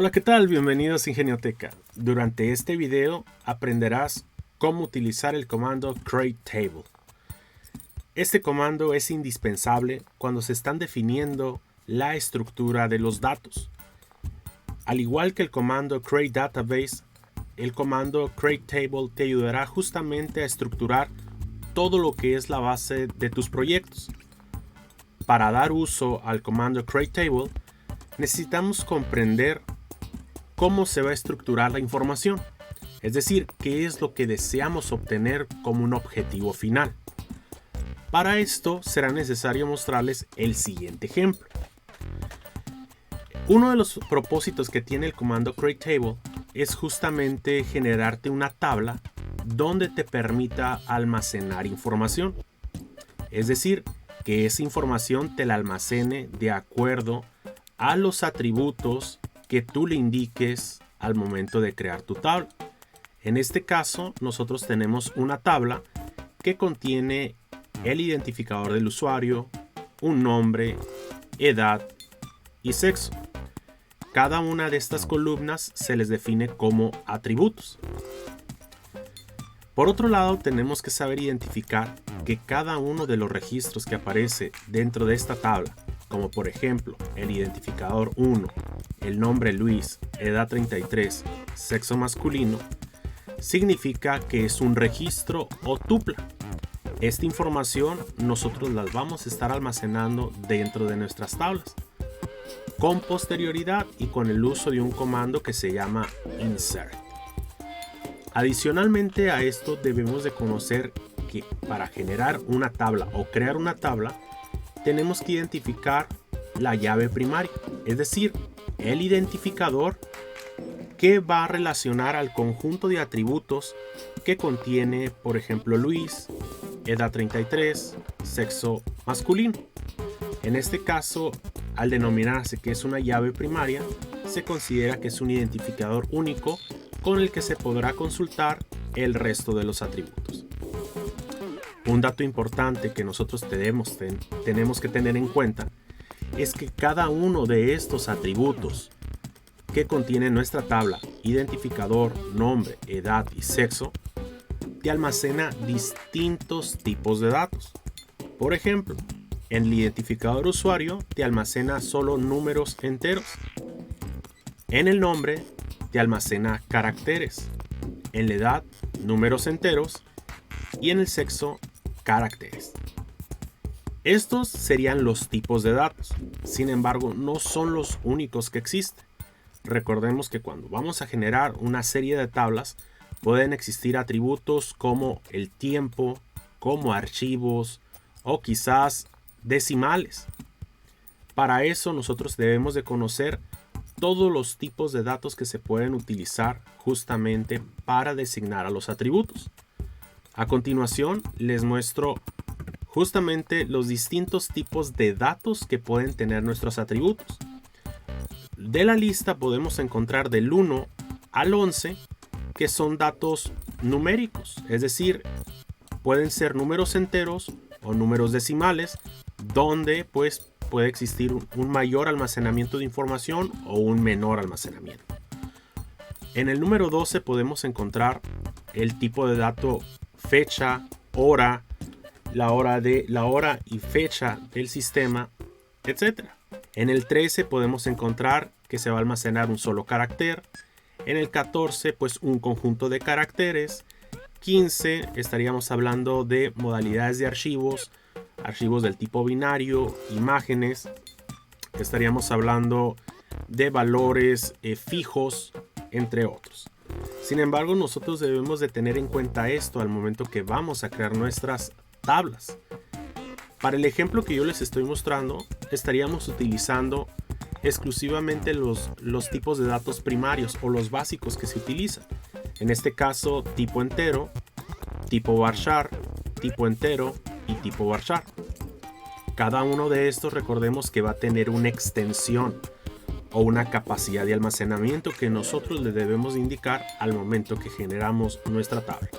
Hola, ¿qué tal? Bienvenidos a Ingenioteca. Durante este video aprenderás cómo utilizar el comando createTable. Este comando es indispensable cuando se están definiendo la estructura de los datos. Al igual que el comando createDatabase, el comando createTable te ayudará justamente a estructurar todo lo que es la base de tus proyectos. Para dar uso al comando createTable, necesitamos comprender cómo se va a estructurar la información, es decir, qué es lo que deseamos obtener como un objetivo final. Para esto será necesario mostrarles el siguiente ejemplo. Uno de los propósitos que tiene el comando createTable es justamente generarte una tabla donde te permita almacenar información, es decir, que esa información te la almacene de acuerdo a los atributos que tú le indiques al momento de crear tu tabla. En este caso, nosotros tenemos una tabla que contiene el identificador del usuario, un nombre, edad y sexo. Cada una de estas columnas se les define como atributos. Por otro lado, tenemos que saber identificar que cada uno de los registros que aparece dentro de esta tabla, como por ejemplo el identificador 1, el nombre Luis, edad 33, sexo masculino, significa que es un registro o tupla. Esta información nosotros las vamos a estar almacenando dentro de nuestras tablas, con posterioridad y con el uso de un comando que se llama insert. Adicionalmente a esto debemos de conocer que para generar una tabla o crear una tabla tenemos que identificar la llave primaria, es decir, el identificador que va a relacionar al conjunto de atributos que contiene, por ejemplo, Luis, edad 33, sexo masculino. En este caso, al denominarse que es una llave primaria, se considera que es un identificador único con el que se podrá consultar el resto de los atributos. Un dato importante que nosotros tenemos que tener en cuenta es que cada uno de estos atributos que contiene nuestra tabla, identificador, nombre, edad y sexo, te almacena distintos tipos de datos. Por ejemplo, en el identificador usuario te almacena solo números enteros. En el nombre te almacena caracteres. En la edad, números enteros. Y en el sexo, caracteres. Estos serían los tipos de datos. Sin embargo, no son los únicos que existen. Recordemos que cuando vamos a generar una serie de tablas, pueden existir atributos como el tiempo, como archivos o quizás decimales. Para eso nosotros debemos de conocer todos los tipos de datos que se pueden utilizar justamente para designar a los atributos. A continuación les muestro justamente los distintos tipos de datos que pueden tener nuestros atributos. De la lista podemos encontrar del 1 al 11 que son datos numéricos, es decir, pueden ser números enteros o números decimales, donde pues puede existir un mayor almacenamiento de información o un menor almacenamiento. En el número 12 podemos encontrar el tipo de dato fecha, hora, la hora y fecha del sistema, etc. En el 13 podemos encontrar que se va a almacenar un solo carácter. En el 14 pues un conjunto de caracteres. 15 estaríamos hablando de modalidades de archivos del tipo binario, imágenes. Estaríamos hablando de valores fijos, entre otros. Sin embargo, nosotros debemos de tener en cuenta esto al momento que vamos a crear nuestras tablas. Para el ejemplo que yo les estoy mostrando, estaríamos utilizando exclusivamente los tipos de datos primarios o los básicos que se utilizan. En este caso, tipo entero, tipo varchar, tipo entero y tipo varchar. Cada uno de estos, recordemos que va a tener una extensión o una capacidad de almacenamiento que nosotros le debemos indicar al momento que generamos nuestra tabla.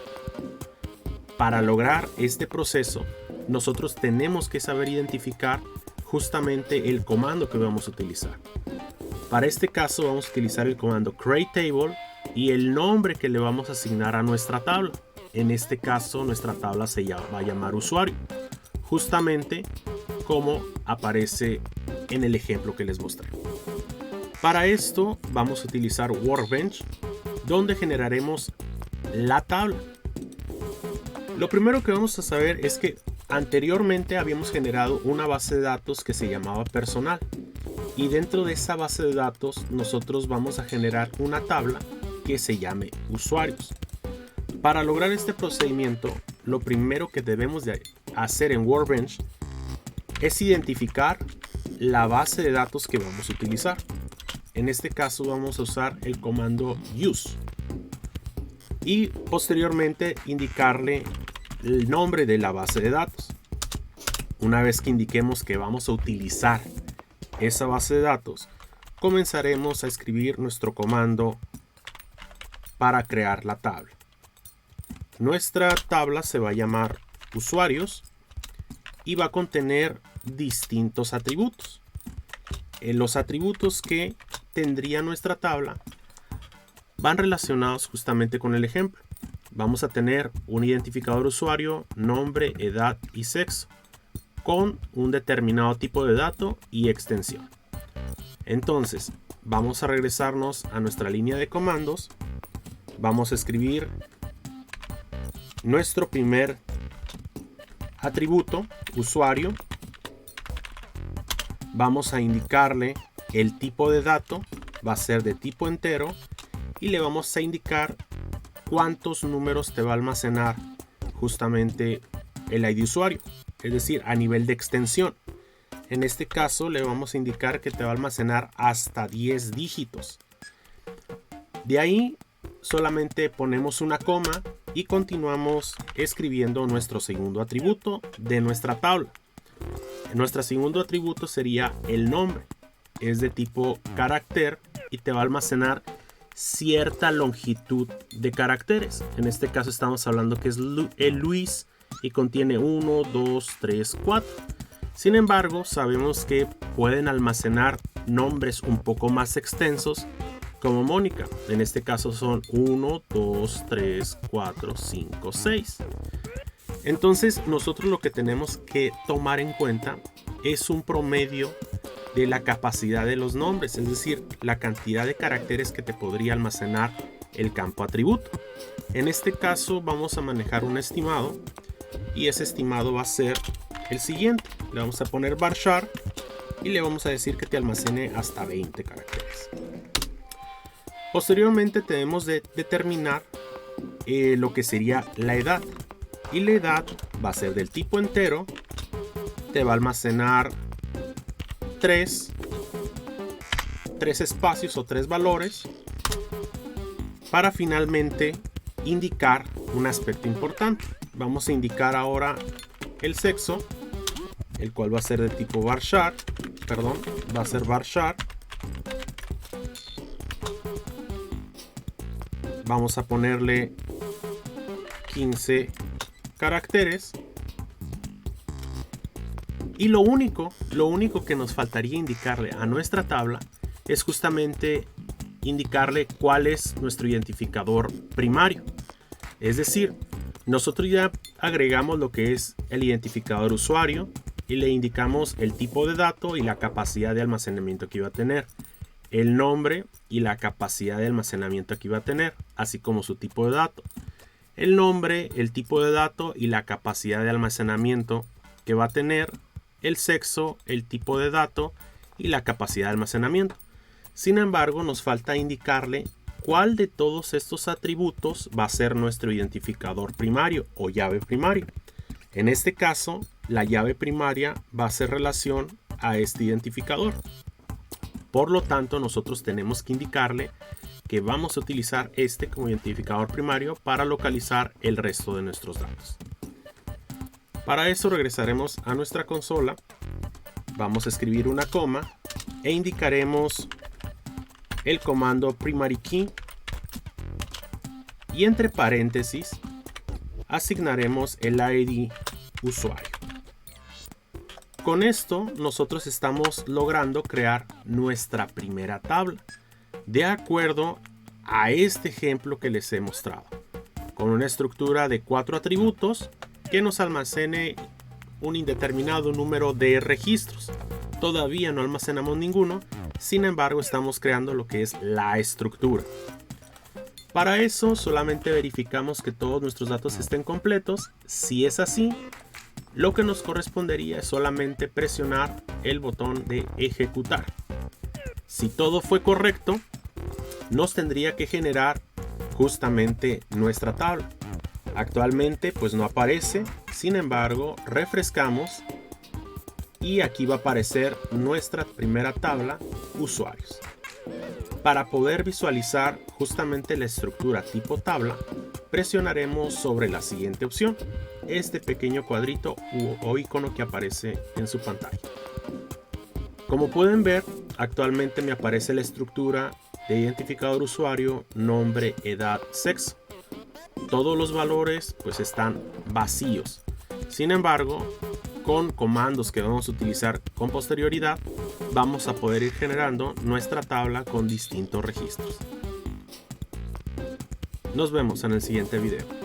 Para lograr este proceso, nosotros tenemos que saber identificar justamente el comando que vamos a utilizar. Para este caso vamos a utilizar el comando createTable y el nombre que le vamos a asignar a nuestra tabla. En este caso nuestra tabla va a llamar usuario, justamente como aparece en el ejemplo que les mostré. Para esto vamos a utilizar Workbench, donde generaremos la tabla. Lo primero que vamos a saber es que anteriormente habíamos generado una base de datos que se llamaba personal, y dentro de esa base de datos nosotros vamos a generar una tabla que se llame usuarios. Para lograr este procedimiento, lo primero que debemos de hacer en Workbench es identificar la base de datos que vamos a utilizar. En este caso vamos a usar el comando use y posteriormente indicarle el nombre de la base de datos. Una vez que indiquemos que vamos a utilizar esa base de datos, comenzaremos a escribir nuestro comando para crear la tabla. Nuestra tabla se va a llamar usuarios y va a contener distintos atributos. Los atributos que tendría nuestra tabla van relacionados justamente con el ejemplo. Vamos a tener un identificador usuario, nombre, edad y sexo, con un determinado tipo de dato y extensión. Entonces, vamos a regresarnos a nuestra línea de comandos. Vamos a escribir nuestro primer atributo, usuario. Vamos a indicarle el tipo de dato, va a ser de tipo entero, y le vamos a indicar cuántos números te va a almacenar justamente el ID usuario, es decir, a nivel de extensión. En este caso le vamos a indicar que te va a almacenar hasta 10 dígitos. De ahí solamente ponemos una coma y continuamos escribiendo nuestro segundo atributo de nuestra tabla. Nuestro segundo atributo sería el nombre. Es de tipo carácter y te va a almacenar cierta longitud de caracteres. En este caso estamos hablando que es el Luis y contiene 1, 2, 3, 4. Sin embargo, sabemos que pueden almacenar nombres un poco más extensos como Mónica. En este caso son 1, 2, 3, 4, 5, 6. Entonces nosotros lo que tenemos que tomar en cuenta es un promedio de la capacidad de los nombres, es decir, la cantidad de caracteres que te podría almacenar el campo atributo. En este caso vamos a manejar un estimado y ese estimado va a ser el siguiente. Le vamos a poner varchar y le vamos a decir que te almacene hasta 20 caracteres. Posteriormente debemos de determinar lo que sería la edad, y la edad va a ser del tipo entero, te va a almacenar 3 espacios o 3 valores para finalmente indicar un aspecto importante. Vamos a indicar ahora el sexo, el cual va a ser de tipo varchar, va a ser varchar. Vamos a ponerle 15 caracteres. Y lo único que nos faltaría indicarle a nuestra tabla es justamente indicarle cuál es nuestro identificador primario. Es decir, nosotros ya agregamos lo que es el identificador usuario y le indicamos el tipo de dato y la capacidad de almacenamiento que iba a tener, el nombre y la capacidad de almacenamiento que iba a tener, así como su tipo de dato. El nombre, el tipo de dato y la capacidad de almacenamiento que va a tener, el sexo, el tipo de dato y la capacidad de almacenamiento. Sin embargo, nos falta indicarle cuál de todos estos atributos va a ser nuestro identificador primario o llave primaria. En este caso, la llave primaria va a hacer relación a este identificador. Por lo tanto, nosotros tenemos que indicarle que vamos a utilizar este como identificador primario para localizar el resto de nuestros datos. Para eso regresaremos a nuestra consola, vamos a escribir una coma e indicaremos el comando primary key y entre paréntesis asignaremos el ID usuario. Con esto nosotros estamos logrando crear nuestra primera tabla de acuerdo a este ejemplo que les he mostrado, con una estructura de 4 atributos que nos almacene un indeterminado número de registros. Todavía no almacenamos ninguno, sin embargo estamos creando lo que es la estructura. Para eso solamente verificamos que todos nuestros datos estén completos. Si es así, lo que nos correspondería es solamente presionar el botón de ejecutar. Si todo fue correcto, nos tendría que generar justamente nuestra tabla. Actualmente pues no aparece, sin embargo refrescamos y aquí va a aparecer nuestra primera tabla, usuarios. Para poder visualizar justamente la estructura tipo tabla, presionaremos sobre la siguiente opción, este pequeño cuadrito o icono que aparece en su pantalla. Como pueden ver, actualmente me aparece la estructura de identificador usuario, nombre, edad, sexo. Todos los valores pues están vacíos. Sin embargo, con comandos que vamos a utilizar con posterioridad, vamos a poder ir generando nuestra tabla con distintos registros. Nos vemos en el siguiente video.